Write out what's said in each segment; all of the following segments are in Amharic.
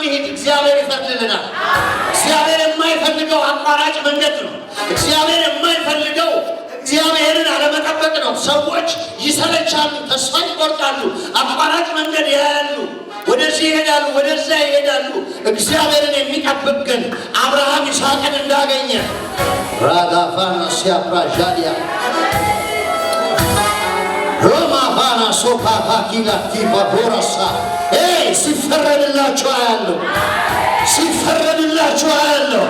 እንሂድ። እግዚአብሔር ይፈቅድልናል። እግዚአብሔር የማይፈልገው አቋራጭ መንገድ ነው። እግዚአብሔር የማይፈልገው እግዚአብሔርን አለመጠበቅ ነው። ሰዎች ይሰለቻሉ፣ ተስፋ ይቆርጣሉ፣ አቋራጭ መንገድ ያያሉ፣ ወደዚህ ይሄዳሉ፣ ወደዛ ይሄዳሉ። እግዚአብሔርን የሚጠብቅ ግን አብርሃም ይስሐቅን እንዳገኘ ራዳፋና ሲያፕራጃዲያ ሮማ ባና ሶፓፓ ኪላቲፋ ቦራሳ ሲፈረድላችሁ አያለሁ፣ ሲፈረድላችሁ አያለሁ።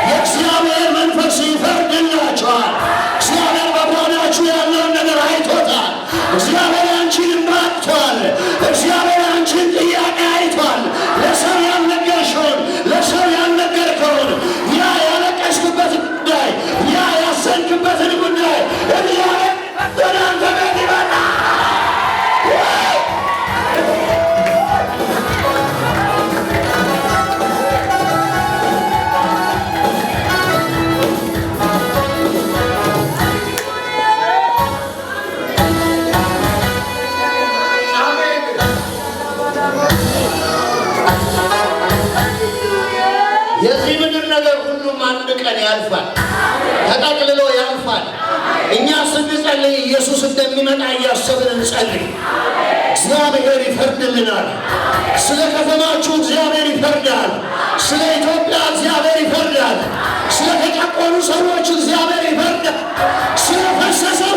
የእግዚአብሔር መንፈስ ይፈርድላችኋል። እግዚአብሔር በሆናችሁ ያለውን ነገር አይቶታል። እግዚአብሔር አንቺን ማጥቷል። እግዚአብሔር አንቺን ጥያቄ አይቷል። ለሰው ያልነገርሽውን፣ ለሰው ያልነገርከውን፣ ያ ያለቀስክበት ጉዳይ፣ ያ ያሰንክበትን ጉዳይ እግዚአብሔር ወደ አንተ ቤት ይመጣል። የዚህ ምድር ነገር ሁሉም አንድ ቀን ያልፋል፣ ተጠቅልሎ ያልፋል። እኛ ስንጸልይ ኢየሱስ እንደሚመጣ እያሰብን እንጸልይ። እግዚአብሔር ይፈርድልናል። ስለ ከተማችሁ እግዚአብሔር ይፈርዳል። ስለ ኢትዮጵያ እግዚአብሔር ይፈርዳል። ስለ ተጨቆኑ ሰዎች እግዚአብሔር ይፈርዳል። ስለ ፈሰሰው